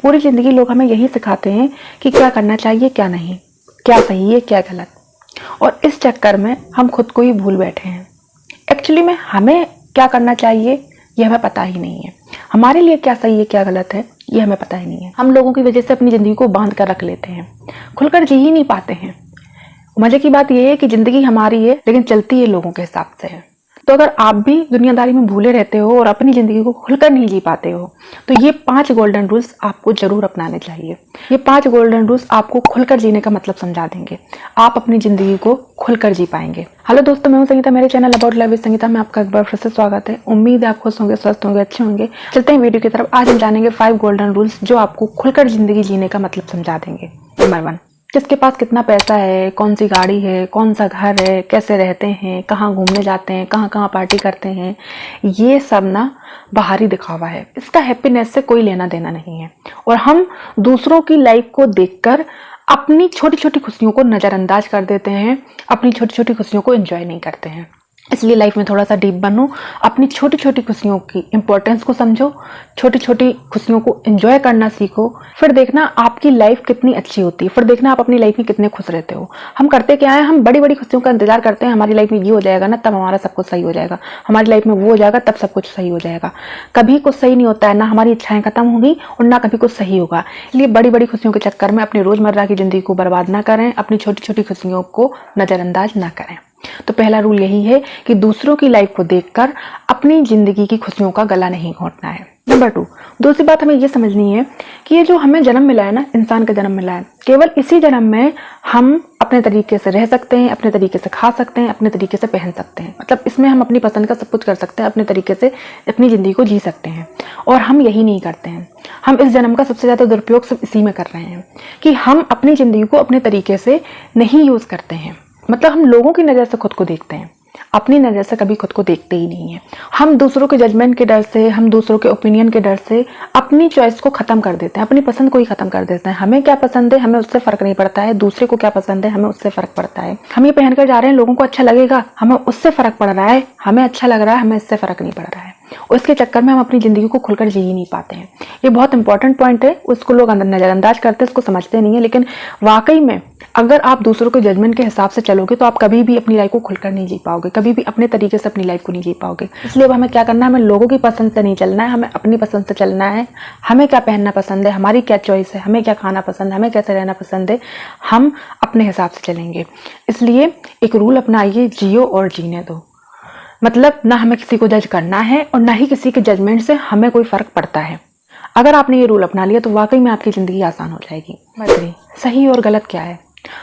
पूरी ज़िंदगी लोग हमें यही सिखाते हैं कि क्या करना चाहिए, क्या नहीं, क्या सही है, क्या गलत, और इस चक्कर में हम खुद को ही भूल बैठे हैं। एक्चुअली में हमें क्या करना चाहिए ये हमें पता ही नहीं है, हमारे लिए क्या सही है, क्या गलत है ये हमें पता ही नहीं है। हम लोगों की वजह से अपनी ज़िंदगी को बांध कर रख लेते हैं, खुलकर जी ही नहीं पाते हैं। मज़े की बात यह है कि ज़िंदगी हमारी है लेकिन चलती है लोगों के हिसाब से है। तो अगर आप भी दुनियादारी में भूले रहते हो और अपनी ज़िंदगी को खुलकर नहीं जी पाते हो तो ये 5 गोल्डन रूल्स आपको ज़रूर अपनाने चाहिए। ये 5 गोल्डन रूल्स आपको खुलकर जीने का मतलब समझा देंगे, आप अपनी ज़िंदगी को खुलकर जी पाएंगे। हेलो दोस्तों, मैं हूं संगीता, मेरे channel about life with Sangeeta में आपका एक बार फिर से स्वागत है। उम्मीद है आप खुश होंगे, स्वस्थ होंगे, अच्छे होंगे। चलते हैं वीडियो की तरफ। आज हम जानेंगे 5 गोल्डन रूल्स जो आपको खुलकर ज़िंदगी जीने का मतलब समझा देंगे। नंबर 1, किसके पास कितना पैसा है, कौन सी गाड़ी है, कौन सा घर है, कैसे रहते हैं, कहाँ घूमने जाते हैं, कहाँ कहाँ पार्टी करते हैं, ये सब ना बाहरी दिखावा है। इसका हैप्पीनेस से कोई लेना देना नहीं है। और हम दूसरों की लाइफ को देखकर अपनी छोटी छोटी खुशियों को नज़रअंदाज कर देते हैं, अपनी छोटी छोटी खुशियों को एंजॉय नहीं करते हैं। इसलिए लाइफ में थोड़ा सा डीप बनो, अपनी छोटी छोटी खुशियों की इंपॉर्टेंस को समझो, छोटी छोटी खुशियों को एंजॉय करना सीखो। फिर देखना आपकी लाइफ कितनी अच्छी होती है, फिर देखना आप अपनी लाइफ में कितने खुश रहते हो। हम करते क्या है, हम बड़ी बड़ी खुशियों का इंतजार करते हैं, हमारी लाइफ में ये हो जाएगा ना तब हमारा सब कुछ सही हो जाएगा, हमारी लाइफ में वो हो जाएगा तब सब कुछ सही हो जाएगा। कभी कुछ सही नहीं होता है, ना हमारी इच्छाएं खत्म होगी और ना कभी कुछ सही होगा। इसलिए बड़ी बड़ी खुशियों के चक्कर में अपनी रोजमर्रा की जिंदगी को बर्बाद ना करें, अपनी छोटी छोटी खुशियों को नजरअंदाज ना करें। तो पहला रूल यही है कि दूसरों की लाइफ को देखकर अपनी जिंदगी की खुशियों का गला नहीं घोंटना है। नंबर 2, दूसरी बात हमें ये समझनी है कि ये जो हमें जन्म मिला है ना, इंसान का जन्म मिला है, केवल इसी जन्म में हम अपने तरीके से रह सकते हैं, अपने तरीके से खा सकते हैं, अपने तरीके से पहन सकते हैं। मतलब इसमें हम अपनी पसंद का सब कुछ कर सकते हैं, अपने तरीके से अपनी ज़िंदगी को जी सकते हैं। और हम यही नहीं करते हैं। हम इस जन्म का सबसे ज़्यादा दुरुपयोग सिर्फ इसी में कर रहे हैं कि हम अपनी ज़िंदगी को अपने तरीके से नहीं यूज़ करते हैं। मतलब हम लोगों की नज़र से खुद को देखते हैं, अपनी नज़र से कभी खुद को देखते ही नहीं है। हम दूसरों के जजमेंट के डर से, हम दूसरों के ओपिनियन के डर से अपनी चॉइस को ख़त्म कर देते हैं, अपनी पसंद को ही ख़त्म कर देते हैं। हमें क्या पसंद है हमें उससे फ़र्क नहीं पड़ता है, दूसरे को क्या पसंद है हमें उससे फ़र्क पड़ता है। हम ये पहन कर जा रहे हैं, लोगों को अच्छा लगेगा, हमें उससे फ़र्क पड़ रहा है, हमें अच्छा लग रहा है, हमें इससे फ़र्क नहीं पड़ रहा है। और इसके चक्कर में हम अपनी ज़िंदगी को खुलकर जी ही नहीं पाते हैं। ये बहुत इंपॉर्टेंट पॉइंट है, उसको लोग अंदर नज़रअंदाज करते हैं, उसको समझते नहीं है। लेकिन वाकई में अगर आप दूसरों के जजमेंट के हिसाब से चलोगे तो आप कभी भी अपनी लाइफ को खुलकर नहीं जी पाओगे, कभी भी अपने तरीके से अपनी लाइफ को नहीं जी पाओगे। इसलिए अब हमें क्या करना है, हमें लोगों की पसंद से नहीं चलना है, हमें अपनी पसंद से चलना है। हमें क्या पहनना पसंद है, हमारी क्या चॉइस है, हमें क्या खाना पसंद है, हमें कैसे रहना पसंद है, हम अपने हिसाब से चलेंगे। इसलिए एक रूल अपनाइए, जियो और जीने दो। मतलब ना हमें किसी को जज करना है और ना ही किसी के जजमेंट से हमें कोई फ़र्क पड़ता है। अगर आपने ये रूल अपना लिया तो वाकई में आपकी ज़िंदगी आसान हो जाएगी। नंबर 3, सही और गलत क्या है।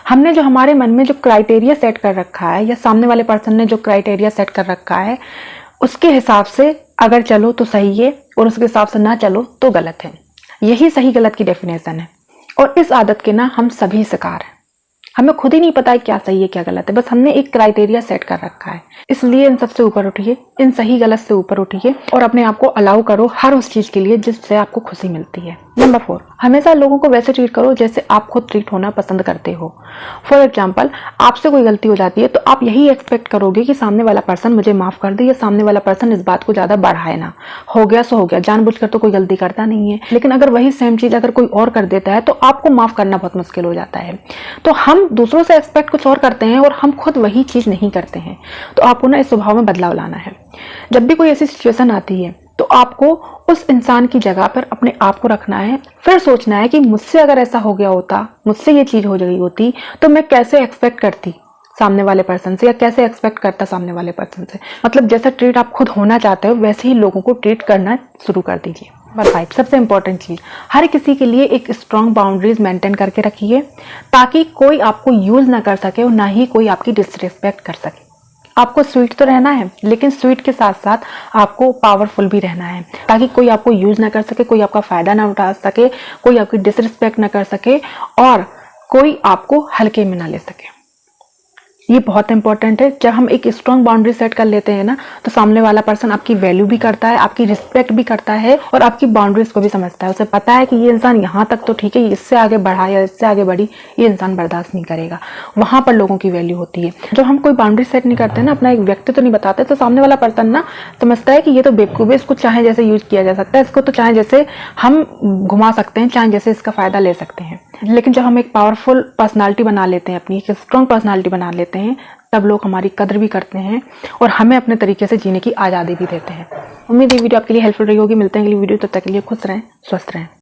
हमने जो हमारे मन में जो क्राइटेरिया सेट कर रखा है या सामने वाले पर्सन ने जो क्राइटेरिया सेट कर रखा है उसके हिसाब से अगर चलो तो सही है और उसके हिसाब से ना चलो तो गलत है। यही सही गलत की डेफिनेशन है। और इस आदत के ना हम सभी शिकार हैं। हमें खुद ही नहीं पता है क्या सही है क्या गलत है, बस हमने एक क्राइटेरिया सेट कर रखा है। इसलिए इन सबसे ऊपर उठिए, इन सही गलत से ऊपर उठिए और अपने आप को अलाउ करो हर उस चीज़ के लिए जिससे आपको खुशी मिलती है। नंबर 4, हमेशा लोगों को वैसे ट्रीट करो जैसे आप खुद ट्रीट होना पसंद करते हो। फॉर एग्जाम्पल, आपसे कोई गलती हो जाती है तो आप यही एक्सपेक्ट करोगे कि सामने वाला पर्सन मुझे माफ़ कर दे या सामने वाला पर्सन इस बात को ज़्यादा बढ़ाए ना। हो गया सो हो गया, जानबूझकर तो कोई गलती करता नहीं है। लेकिन अगर वही सेम चीज़ अगर कोई और कर देता है तो आपको माफ़ करना बहुत मुश्किल हो जाता है। तो हम दूसरों से एक्सपेक्ट कुछ और करते हैं और हम खुद वही चीज़ नहीं करते हैं। तो आपको ना इस स्वभाव में बदलाव लाना है। जब भी कोई ऐसी सिचुएशन आती है तो आपको उस इंसान की जगह पर अपने आप को रखना है, फिर सोचना है कि मुझसे अगर ऐसा हो गया होता, मुझसे ये चीज़ हो गई होती तो मैं कैसे एक्सपेक्ट करती सामने वाले पर्सन से या कैसे एक्सपेक्ट करता सामने वाले पर्सन से। मतलब जैसा ट्रीट आप खुद होना चाहते हो वैसे ही लोगों को ट्रीट करना शुरू कर दीजिए। नंबर 5, सबसे इंपॉर्टेंट चीज़, हर किसी के लिए एक स्ट्रॉन्ग बाउंड्रीज मेंटेन करके रखिए ताकि कोई आपको यूज़ ना कर सके और ना ही कोई आपकी डिसरिस्पेक्ट कर सके। आपको स्वीट तो रहना है लेकिन स्वीट के साथ साथ आपको पावरफुल भी रहना है ताकि कोई आपको यूज़ ना कर सके, कोई आपका फ़ायदा ना उठा सके, कोई आपकी डिसरिस्पेक्ट ना कर सके और कोई आपको हल्के में ना ले सके। ये बहुत इंपॉर्टेंट है। जब हम एक स्ट्रॉन्ग बाउंड्री सेट कर लेते हैं ना, तो सामने वाला पर्सन आपकी वैल्यू भी करता है, आपकी रिस्पेक्ट भी करता है और आपकी बाउंड्रीज को भी समझता है। उसे पता है कि ये इंसान यहाँ तक तो ठीक है, इससे आगे बढ़ा या इससे आगे बढ़ी ये इंसान बर्दाश्त नहीं करेगा। वहां पर लोगों की वैल्यू होती है। जब हम कोई बाउंड्री सेट नहीं करते ना, अपना एक व्यक्तित्व नहीं बताते, तो सामने वाला पर्सन ना समझता है कि ये तो बेवकूफ है, इसको चाहे जैसे यूज किया जा सकता है, इसको तो चाहे जैसे हम घुमा सकते हैं, चाहे जैसे इसका फायदा ले सकते हैं। लेकिन जब हम एक पावरफुल पर्सनालिटी बना लेते हैं, अपनी एक स्ट्रॉन्ग पर्सनालिटी बना लेते हैं, तब लोग हमारी कदर भी करते हैं और हमें अपने तरीके से जीने की आज़ादी भी देते हैं। उम्मीद है वीडियो आपके लिए हेल्पफुल रही होगी। मिलते हैं अगली वीडियो, तब तक के लिए खुश रहें, स्वस्थ रहें।